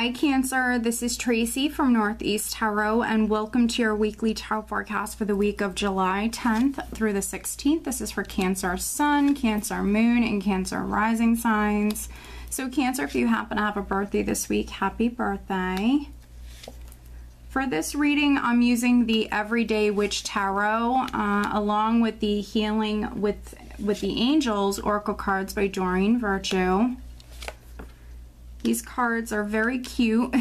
Hi Cancer, this is Tracy from Northeast Tarot and welcome to your weekly tarot forecast for the week of July 10th through the 16th. This is for Cancer Sun, Cancer Moon, and Cancer Rising signs. So Cancer, if you happen to have a birthday this week, happy birthday. For this reading, I'm using the Everyday Witch Tarot along with the Healing with the Angels Oracle cards by Doreen Virtue. These cards are very cute,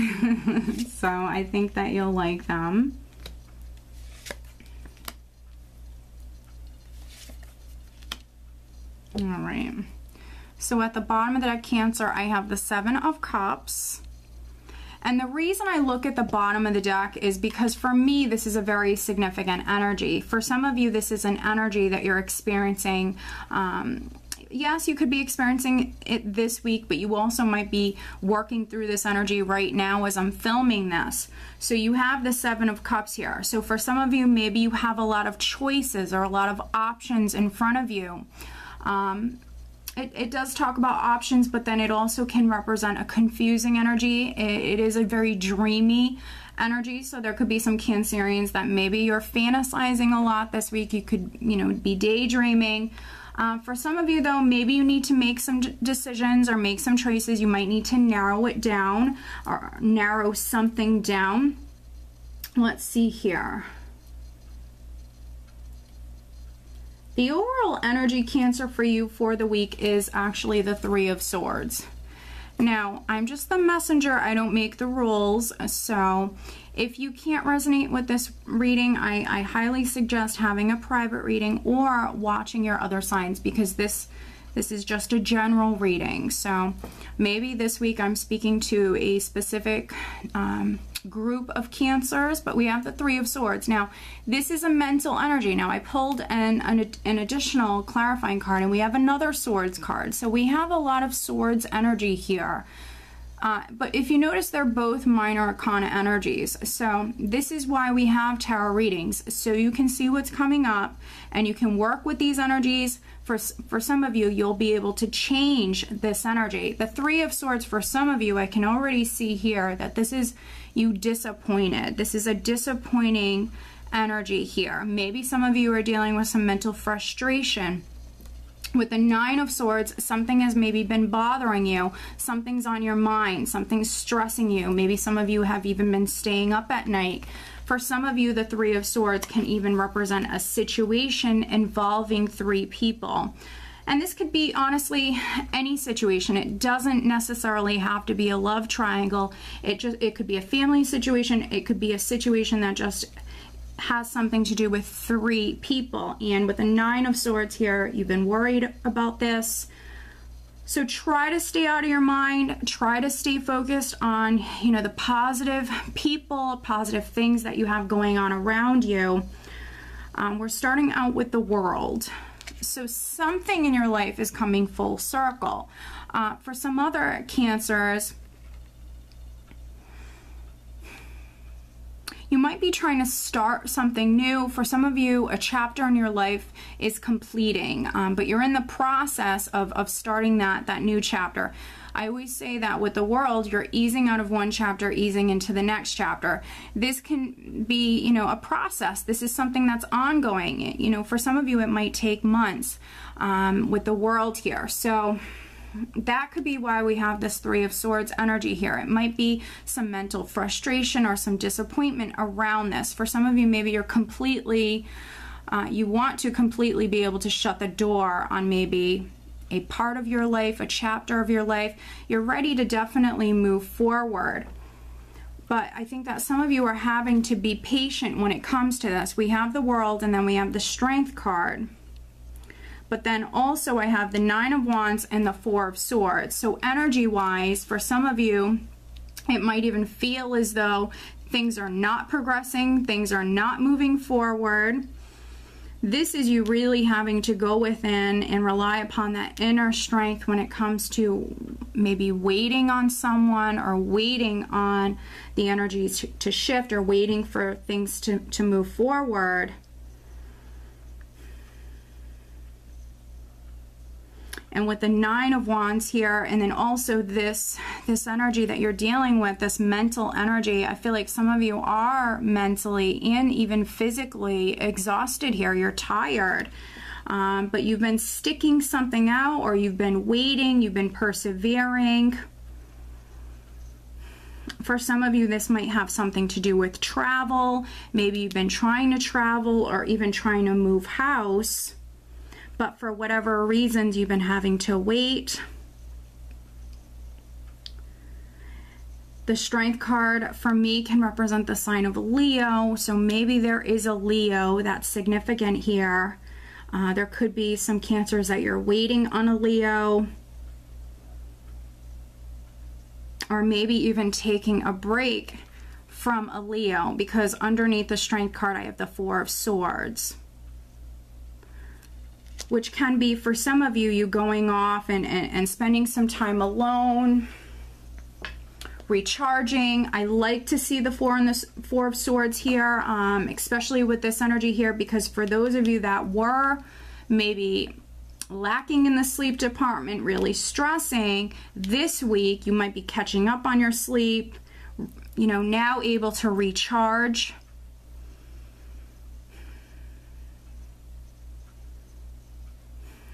so I think that you'll like them. All right. So at the bottom of the deck, Cancer, I have the Seven of Cups. And the reason I look at the bottom of the deck is because for me, this is a very significant energy. For some of you, this is an energy that you're experiencing. Yes, you could be experiencing it this week, but you also might be working through this energy right now as I'm filming this. So you have the Seven of Cups here. So for some of you, maybe you have a lot of choices or a lot of options in front of you. It does talk about options, but then it also can represent a confusing energy. It is a very dreamy energy, so there could be some Cancerians that maybe you're fantasizing a lot this week. You could, be daydreaming. For some of you, though, maybe you need to make some decisions or make some choices. You might need to narrow it down or narrow something down. Let's see here. The overall energy, Cancer, for you for the week is actually the Three of Swords. Now, I'm just the messenger. I don't make the rules. So if you can't resonate with this reading, I highly suggest having a private reading or watching your other signs, because this is just a general reading. So maybe this week I'm speaking to a specific group of Cancers, but we have the Three of Swords. Now, this is a mental energy. Now, I pulled an additional clarifying card, and we have another Swords card. So we have a lot of Swords energy here. But if you notice, they're both minor arcana energies. So this is why we have tarot readings, so you can see what's coming up and you can work with these energies. For some of you, you'll be able to change this energy. The Three of Swords, for some of you, I can already see here that this is you disappointed. This is a disappointing energy here. Maybe some of you are dealing with some mental frustration. With the Nine of Swords, something has maybe been bothering you. Something's on your mind. Something's stressing you. Maybe some of you have even been staying up at night. For some of you, the Three of Swords can even represent a situation involving three people. And this could be, honestly, any situation. It doesn't necessarily have to be a love triangle. It could be a family situation. It could be a situation that just has something to do with three people. And with the Nine of Swords here, you've been worried about this. So try to stay out of your mind. Try to stay focused on, the positive people, positive things that you have going on around you. We're starting out with the World. So something in your life is coming full circle. For some other Cancers, you might be trying to start something new. For some of you, a chapter in your life is completing, but you're in the process of starting that new chapter. I always say that with the World, you're easing out of one chapter, easing into the next chapter. This can be, a process. This is something that's ongoing. For some of you, it might take months with the World here. So that could be why we have this Three of Swords energy here. It might be some mental frustration or some disappointment around this. For some of you, maybe you're completely, you want to completely be able to shut the door on maybe a part of your life, a chapter of your life. You're ready to definitely move forward. But I think that some of you are having to be patient when it comes to this. We have the World, and then we have the Strength card. But then also I have the Nine of Wands and the Four of Swords. So energy-wise, for some of you, it might even feel as though things are not progressing, things are not moving forward. This is you really having to go within and rely upon that inner strength when it comes to maybe waiting on someone or waiting on the energies to shift or waiting for things to move forward. And with the 9 of Wands here, and then also this energy that you're dealing with, this mental energy, I feel like some of you are mentally and even physically exhausted here. You're tired. But you've been sticking something out, or you've been waiting, you've been persevering. For some of you, this might have something to do with travel. Maybe you've been trying to travel or even trying to move house, but for whatever reasons, you've been having to wait. The Strength card for me can represent the sign of Leo, so maybe there is a Leo that's significant here. There could be some Cancers that you're waiting on a Leo, or maybe even taking a break from a Leo, because underneath the Strength card I have the 4 of Swords, which can be, for some of you, you going off and spending some time alone, recharging. I like to see the 4 of Swords here, especially with this energy here, because for those of you that were maybe lacking in the sleep department, really stressing, this week you might be catching up on your sleep, you know, now able to recharge.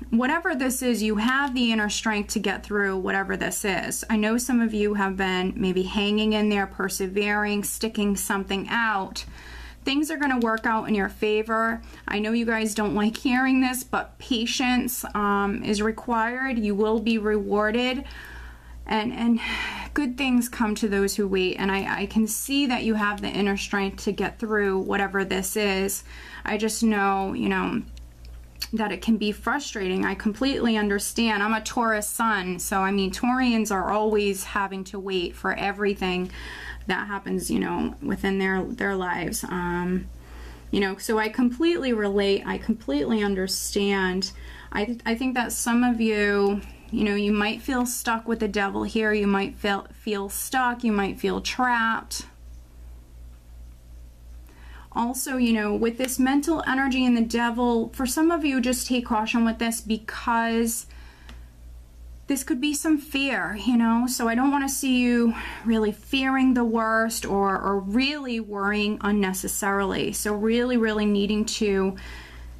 Whatever this is, you have the inner strength to get through whatever this is. I know some of you have been maybe hanging in there, persevering, sticking something out. Things are going to work out in your favor. I know you guys don't like hearing this, but patience is required. You will be rewarded, and good things come to those who wait. And I can see that you have the inner strength to get through whatever this is. I just know, you know, that it can be frustrating. I completely understand. I'm a Taurus sun, so I mean, Taurians are always having to wait for everything that happens, you know, within their lives. You know, so I completely relate. I completely understand. I think that some of you, you know, you might feel stuck with the Devil here. You might feel stuck. You might feel trapped. Also, you know, with this mental energy and the Devil, for some of you, just take caution with this, because this could be some fear, you know, so I don't want to see you really fearing the worst or really worrying unnecessarily. So really needing to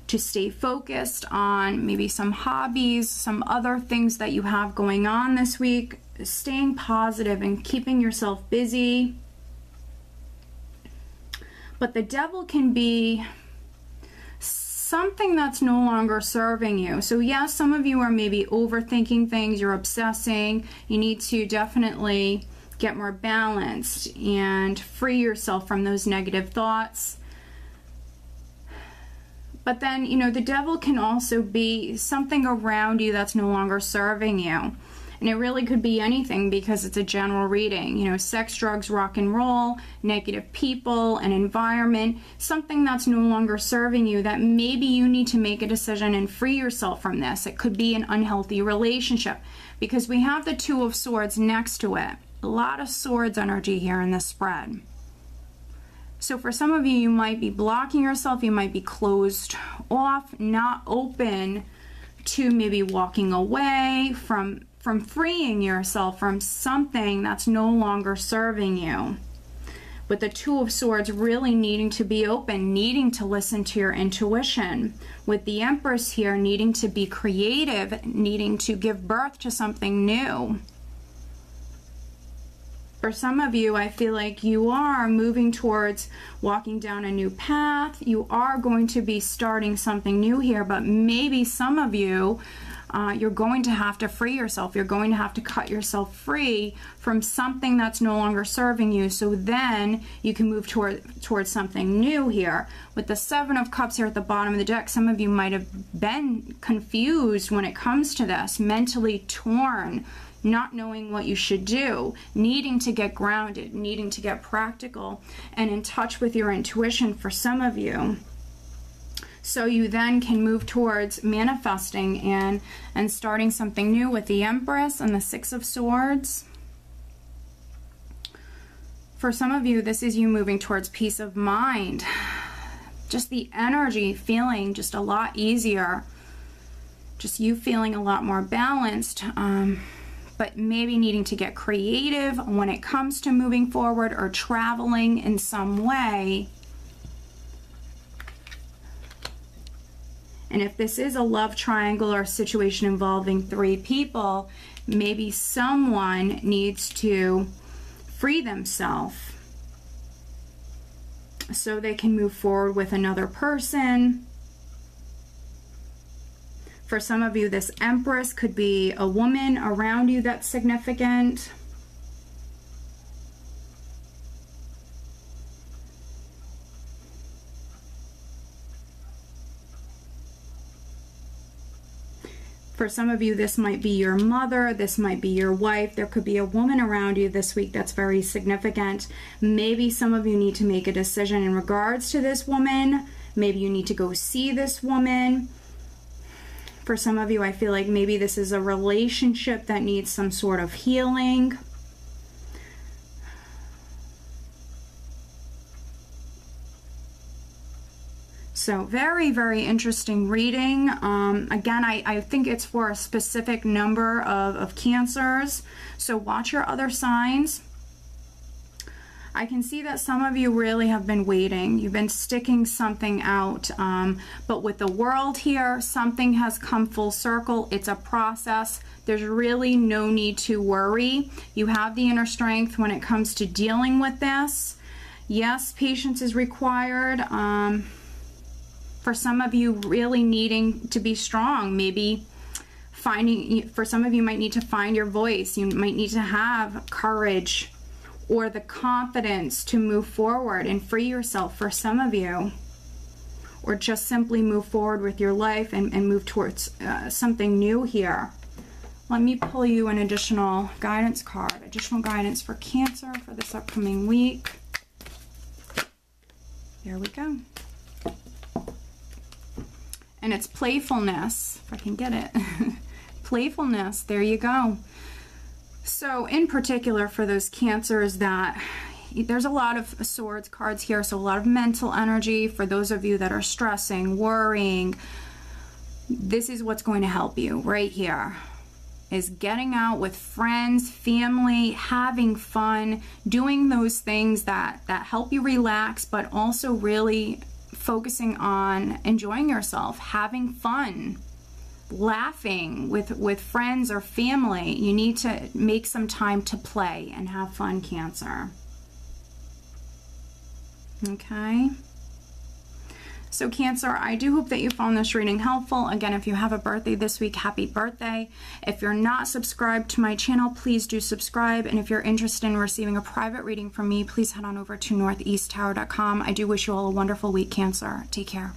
stay focused on maybe some hobbies, some other things that you have going on this week, staying positive and keeping yourself busy. But the Devil can be something that's no longer serving you. So yes, some of you are maybe overthinking things, you're obsessing. You need to definitely get more balanced and free yourself from those negative thoughts. But then, you know, the Devil can also be something around you that's no longer serving you. And it really could be anything, because it's a general reading. You know, sex, drugs, rock and roll, negative people, an environment, something that's no longer serving you, that maybe you need to make a decision and free yourself from this. It could be an unhealthy relationship, because we have the 2 of Swords next to it. A lot of Swords energy here in this spread. So for some of you, you might be blocking yourself. You might be closed off, not open to maybe walking away from freeing yourself from something that's no longer serving you. With the 2 of Swords, really needing to be open, needing to listen to your intuition. With the Empress here, needing to be creative, needing to give birth to something new. For some of you, I feel like you are moving towards walking down a new path. You are going to be starting something new here, but maybe some of you, you're going to have to free yourself. You're going to have to cut yourself free from something that's no longer serving you, so then you can move towards something new here. With the 7 of Cups here at the bottom of the deck, some of you might have been confused when it comes to this, mentally torn, not knowing what you should do, needing to get grounded, needing to get practical and in touch with your intuition for some of you. So you then can move towards manifesting and starting something new with the Empress and the 6 of Swords. For some of you, this is you moving towards peace of mind. Just the energy feeling just a lot easier. just you feeling a lot more balanced, but maybe needing to get creative when it comes to moving forward or traveling in some way. And if this is a love triangle or a situation involving 3 people, maybe someone needs to free themselves so they can move forward with another person. For some of you, this Empress could be a woman around you that's significant. For some of you, this might be your mother, this might be your wife. There could be a woman around you this week that's very significant. Maybe some of you need to make a decision in regards to this woman. Maybe you need to go see this woman. For some of you, I feel like maybe this is a relationship that needs some sort of healing. So very, very interesting reading. Again, I think it's for a specific number of cancers. So watch your other signs. I can see that some of you really have been waiting. You've been sticking something out. But with the World here, something has come full circle. It's a process. There's really no need to worry. You have the inner strength when it comes to dealing with this. Yes, patience is required. For some of you, really needing to be strong. Maybe for some of you might need to find your voice. You might need to have courage or the confidence to move forward and free yourself for some of you, or just simply move forward with your life and move towards something new here. Let me pull you an additional guidance card, additional guidance for Cancer for this upcoming week. There we go. And it's playfulness, if I can get it. Playfulness, there you go. So in particular for those Cancers that, there's a lot of Swords cards here, so a lot of mental energy. For those of you that are stressing, worrying, this is what's going to help you right here, is getting out with friends, family, having fun, doing those things that help you relax, but also really focusing on enjoying yourself, having fun, laughing with friends or family. You need to make some time to play and have fun, Cancer. Okay. So Cancer, I do hope that you found this reading helpful. Again, if you have a birthday this week, happy birthday. If you're not subscribed to my channel, please do subscribe. And if you're interested in receiving a private reading from me, please head on over to northeasttower.com. I do wish you all a wonderful week, Cancer. Take care.